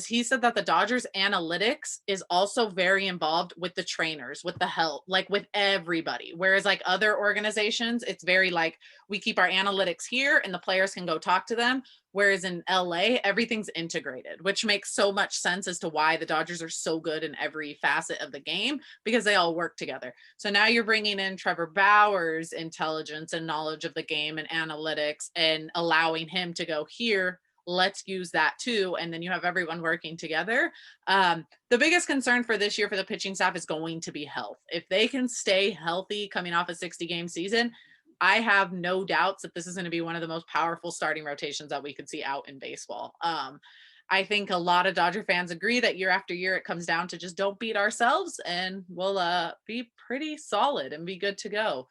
He said that the Dodgers analytics is also very involved with the trainers, with the help, like with everybody. Whereas like other organizations, it's very like, we keep our analytics here and the players can go talk to them. Whereas in LA, everything's integrated, which makes so much sense as to why the Dodgers are so good in every facet of the game, because they all work together. So now you're bringing in Trevor Bauer's intelligence and knowledge of the game and analytics, and allowing him to go, here, let's use that too. And then you have everyone working together. The biggest concern for this year for the pitching staff is going to be health. If they can stay healthy coming off a 60-game season, I have no doubts that this is going to be one of the most powerful starting rotations that we could see out in baseball. I think a lot of Dodger fans agree that year after year, it comes down to just don't beat ourselves, and we'll be pretty solid and be good to go.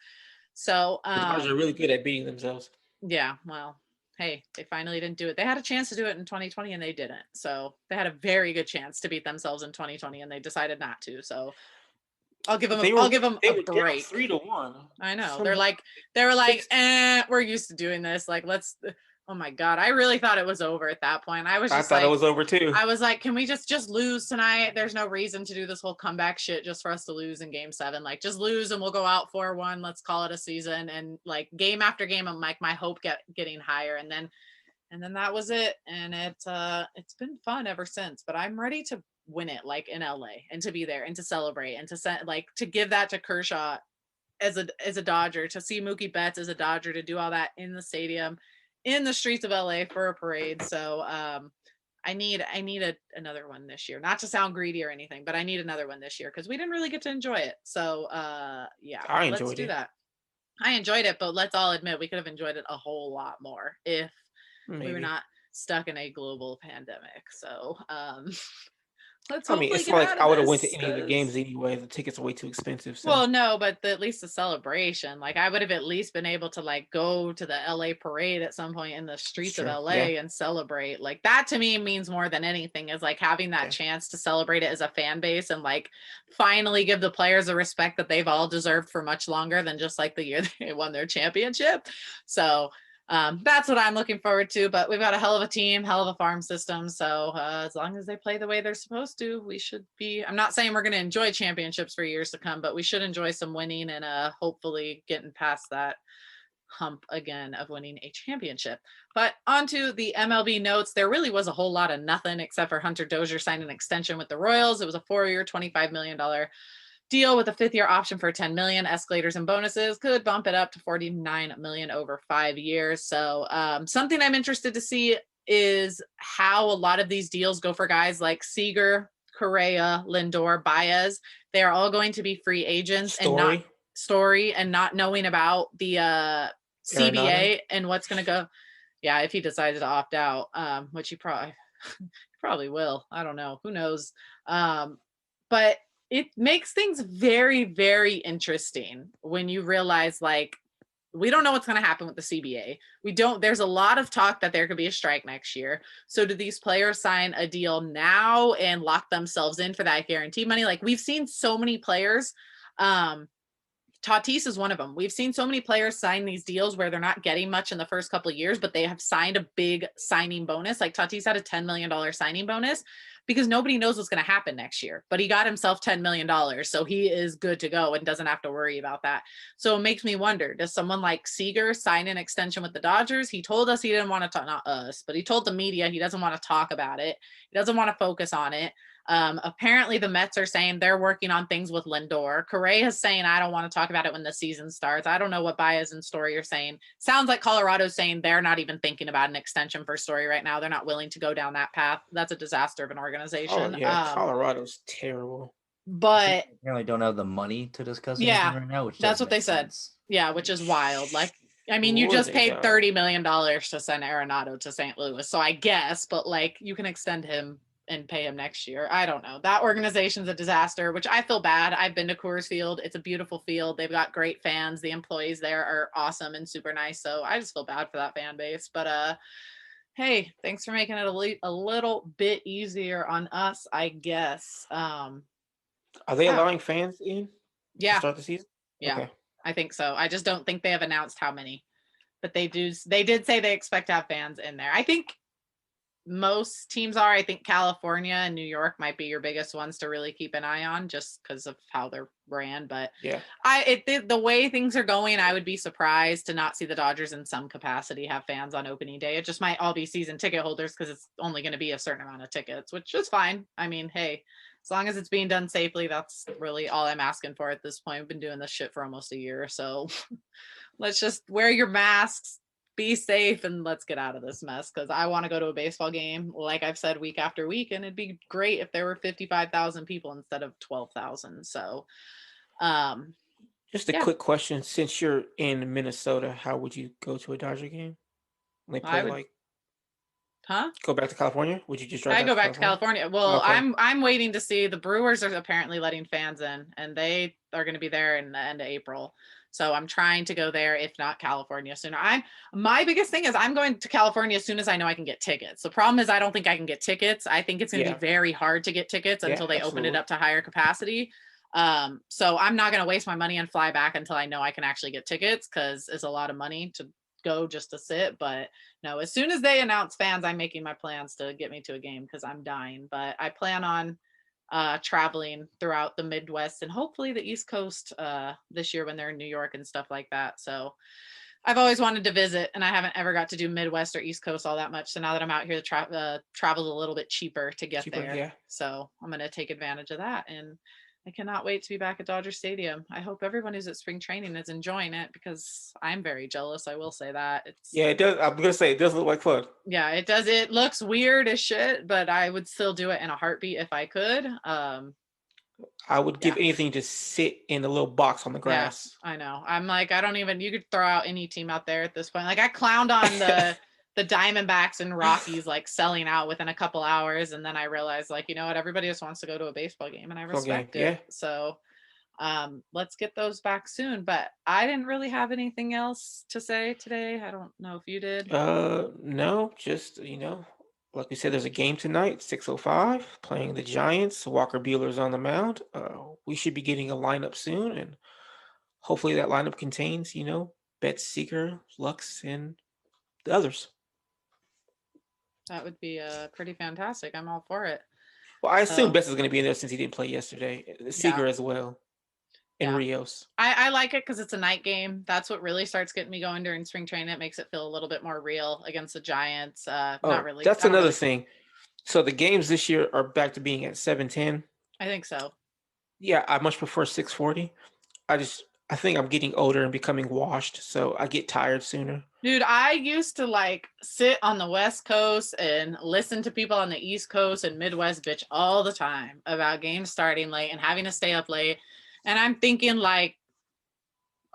So the Dodgers are really good at beating themselves. Yeah, well, hey, they finally didn't do it. They had a chance to do it in 2020 and they didn't. So they had a very good chance to beat themselves in 2020 and they decided not to. So I'll give them They a were down break. 3-1. I know. Some- They were like, we're used to doing this. Like, let's. Oh my God, I really thought it was over at that point. I thought it was over too. I was like, can we just lose tonight? There's no reason to do this whole comeback shit just for us to lose in game 7. Like, just lose and we'll go out 4-1. Let's call it a season. And like game after game, I'm like, my hope getting higher. And then that was it. And it's been fun ever since. But I'm ready to win it, like in LA, and to be there and to celebrate and to send, like, to give that to Kershaw as a Dodger, to see Mookie Betts as a Dodger, to do all that in the stadium, in the streets of LA for a parade. So I need another one this year. Not to sound greedy or anything, but I need another one this year because we didn't really get to enjoy it. So yeah, let's do that. I enjoyed it, but let's all admit we could have enjoyed it a whole lot more if we were not stuck in a global pandemic. So let's I mean, it's not like I would have went to any of the games anyway. The tickets are way too expensive. So. Well, no, but at least the celebration. Like, I would have at least been able to like go to the LA parade at some point in the streets of LA and celebrate. Like, that to me means more than anything, is like having that chance to celebrate it as a fan base and like finally give the players the respect that they've all deserved for much longer than just like the year they won their championship. So that's what I'm looking forward to. But we've got a hell of a team, hell of a farm system. So as long as they play the way they're supposed to, we should be. I'm not saying we're going to enjoy championships for years to come, but we should enjoy some winning and hopefully getting past that hump again of winning a championship. But onto the MLB notes, there really was a whole lot of nothing except for Hunter Dozier signed an extension with the Royals. It was a 4-year, $25 million deal with a 5th-year option for $10 million. Escalators and bonuses could bump it up to $49 million over 5 years. So something I'm interested to see is how a lot of these deals go for guys like Seager, Correa, Lindor, Baez. They are all going to be free agents and not knowing about the CBA and what's going to go. Yeah, if he decides to opt out, which he probably will. I don't know. Who knows? But it makes things very, very interesting when you realize, like, we don't know what's going to happen with the CBA. There's a lot of talk that there could be a strike next year. So do these players sign a deal now and lock themselves in for that guaranteed money? Like, we've seen so many players, Tatis is one of them. We've seen so many players sign these deals where they're not getting much in the first couple of years, but they have signed a big signing bonus. Like Tatis had a $10 million signing bonus because nobody knows what's going to happen next year, but he got himself $10 million. So he is good to go and doesn't have to worry about that. So it makes me wonder, does someone like Seager sign an extension with the Dodgers? He told us he didn't want to talk, not us, but he told the media he doesn't want to talk about it. He doesn't want to focus on it. Apparently the Mets are saying they're working on things with Lindor. Correa is saying, I don't want to talk about it when the season starts. I don't know what Baez and Story are saying. Sounds like Colorado's saying they're not even thinking about an extension for Story right now. They're not willing to go down that path. That's a disaster of an organization. Oh, yeah, Colorado's terrible. But they really don't have the money to discuss anything right now, which that's what they said. Yeah, which is wild. Like, I mean, you just paid $30 million to send Arenado to St. Louis. So I guess, but like, you can extend him and pay him next year. I don't know. That organization's a disaster, which I feel bad. I've been to Coors Field. It's a beautiful field. They've got great fans. The employees there are awesome and super nice. So I just feel bad for that fan base. But hey, thanks for making it a little bit easier on us, I guess. Are they allowing fans in? Yeah. To start the season? Yeah, okay. I think so. I just don't think they have announced how many, but they did say they expect to have fans in there. I think most teams are. I think California and New York might be your biggest ones to really keep an eye on just because of how they're ran. But yeah, the way things are going, I would be surprised to not see the Dodgers in some capacity have fans on opening day. It just might all be season ticket holders because it's only going to be a certain amount of tickets, which is fine. I mean, hey, as long as it's being done safely, that's really all I'm asking for at this point. We've been doing this shit for almost a year. So let's just wear your masks, be safe, and let's get out of this mess because I want to go to a baseball game, like I've said, week after week, and it'd be great if there were 55,000 people instead of 12,000. So just a quick question. Since you're in Minnesota, how would you go to a Dodger game? They play go back to California? Would you just drive I go back to California? Well, okay. I'm waiting to see. The Brewers are apparently letting fans in, and they are going to be there in the end of April. So I'm trying to go there, if not California sooner. My biggest thing is I'm going to California as soon as I know I can get tickets. The problem is I don't think I can get tickets. I think it's going to be very hard to get tickets until they open it up to higher capacity. So I'm not going to waste my money and fly back until I know I can actually get tickets, because it's a lot of money to go just to sit. But no, as soon as they announce fans, I'm making my plans to get me to a game, because I'm dying. But I plan on traveling throughout the Midwest and hopefully the East Coast this year when they're in New York and stuff like that. So I've always wanted to visit, and I haven't ever got to do Midwest or East Coast all that much. So now that I'm out here, the travel's a little bit cheaper to get there. Yeah. So I'm going to take advantage of that, and I cannot wait to be back at Dodger Stadium. I hope everyone who's at spring training is enjoying it, because I'm very jealous. I will say that. It does. I'm going to say it does look like fun. Yeah, it does. It looks weird as shit, but I would still do it in a heartbeat if I could. I would give anything to sit in a little box on the grass. Yeah, I know. I'm like, you could throw out any team out there at this point. Like, I clowned on the Diamondbacks and Rockies like selling out within a couple hours, and then I realized, like, you know what, everybody just wants to go to a baseball game, and I respect it. Yeah. So let's get those back soon. But I didn't really have anything else to say today. I don't know if you did. No, just like we said, there's a game tonight, 6:05, playing the Giants. Walker Buehler's on the mound. We should be getting a lineup soon, and hopefully that lineup contains Betts, Seager, Lux, and the others. That would be pretty fantastic. I'm all for it. Well, I assume Betts is going to be in there since he didn't play yesterday. Seager as well. And Rios. I like it because it's a night game. That's what really starts getting me going during spring training. It makes it feel a little bit more real against the Giants. Not really. That's another thing. So the games this year are back to being at 7:10. I think so. Yeah, I much prefer 6:40. I think I'm getting older and becoming washed, so I get tired sooner. Dude, I used to like sit on the West Coast and listen to people on the East Coast and Midwest bitch all the time about games starting late and having to stay up late. And I'm thinking like,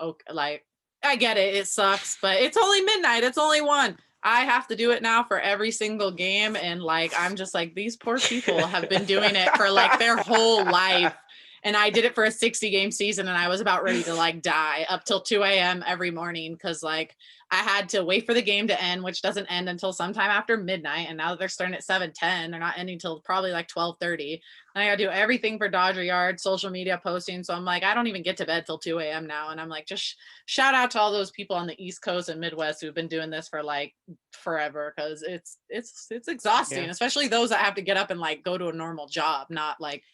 okay, like, I get it. It sucks, but it's only midnight. It's only 1. I have to do it now for every single game. And like, I'm just like, these poor people have been doing it for like their whole life. And I did it for a 60-game season, and I was about ready to like die up till 2 a.m. every morning, because like I had to wait for the game to end, which doesn't end until sometime after midnight. And now that they're starting at 7:10, they're not ending until probably like 12:30. And I got to do everything for Dodger Yard, social media posting. So I'm like, I don't even get to bed till 2 a.m. now. And I'm like, just shout out to all those people on the East Coast and Midwest who've been doing this for like forever, because it's exhausting, especially those that have to get up and like go to a normal job, not like.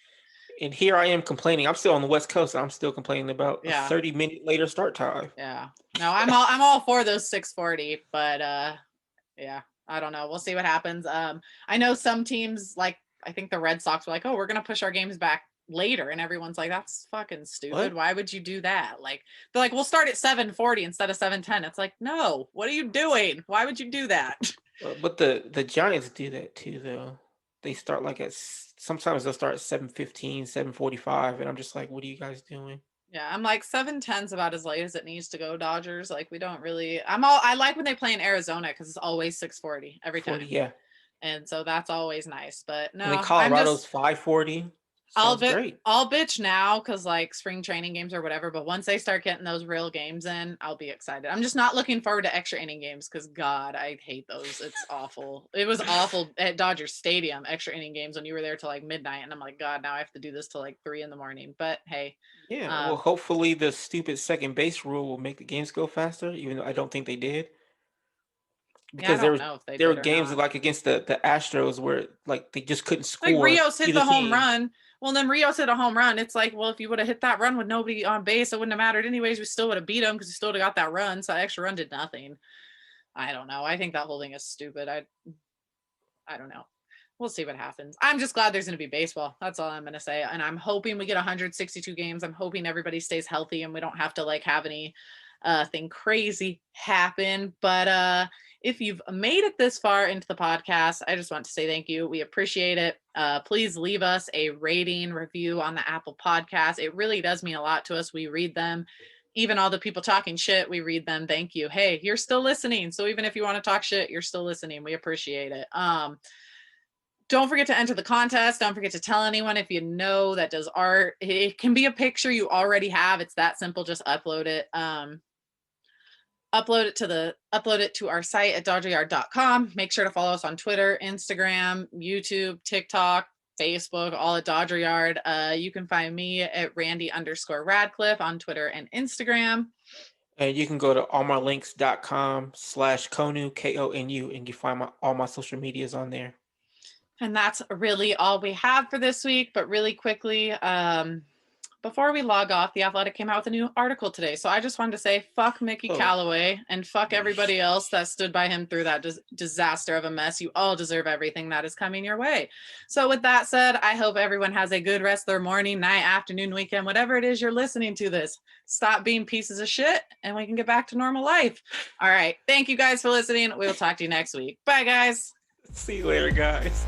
And here I am complaining. I'm still on the West Coast, and I'm still complaining about a 30-minute later start time. Yeah. No, I'm all for those 6:40, but yeah, I don't know. We'll see what happens. I know some teams, like I think the Red Sox were like, "Oh, we're gonna push our games back later," and everyone's like, "That's fucking stupid. What? Why would you do that?" Like they're like, "We'll start at 7:40 instead of 7:10." It's like, no, what are you doing? Why would you do that? But the Giants do that too, though. They start like sometimes they'll start at 7:15, 7:45, and I'm just like, what are you guys doing? Yeah, I'm like 7:10's about as late as it needs to go, Dodgers. Like we don't really. I like when they play in Arizona because it's always 6:40 every time. 40, yeah. And so that's always nice. But no, I mean, Colorado's 5:40. I'll bitch now because like spring training games or whatever, but once they start getting those real games in, I'll be excited. I'm just not looking forward to extra inning games because God, I hate those. It's awful. It was awful at Dodger Stadium, extra inning games when you were there till like midnight, and I'm like, God, now I have to do this till like 3 a.m. But hey. Yeah, well, hopefully the stupid second base rule will make the games go faster, even though I don't think they did. Because there were games like against the Astros where like they just couldn't score. Like Rios hit the home run. Well, then Rios hit a home run. It's like, well, if you would have hit that run with nobody on base, it wouldn't have mattered anyways. We still would have beat him because we still would have got that run. So that extra run did nothing. I don't know. I think that whole thing is stupid. I don't know. We'll see what happens. I'm just glad there's going to be baseball. That's all I'm going to say. And I'm hoping we get 162 games. I'm hoping everybody stays healthy and we don't have to like have any thing crazy happen. But if you've made it this far into the podcast, I just want to say thank you. We appreciate it. Please leave us a rating review on the Apple Podcast. It really does mean a lot to us. We read them. Even all the people talking shit, we read them. Thank you. Hey, you're still listening. So even if you want to talk shit, you're still listening. We appreciate it. don't forget to enter the contest. Don't forget to tell anyone if you know that does art. It can be a picture you already have. It's that simple. Just upload it. Upload it to our site at dodgeryard.com. Make sure to follow us on Twitter, Instagram, YouTube, TikTok, Facebook, all at Dodger Yard. You can find me at Randy_Radcliffe on Twitter and Instagram. And you can go to allmylinks.com/Konu, KONU, and you find all my social medias on there. And that's really all we have for this week. But really quickly, before we log off, The Athletic came out with a new article today. So I just wanted to say, fuck Mickey Callaway and fuck everybody else that stood by him through that disaster of a mess. You all deserve everything that is coming your way. So with that said, I hope everyone has a good rest of their morning, night, afternoon, weekend, whatever it is you're listening to this. Stop being pieces of shit and we can get back to normal life. All right. Thank you guys for listening. We'll talk to you next week. Bye, guys. See you later, guys.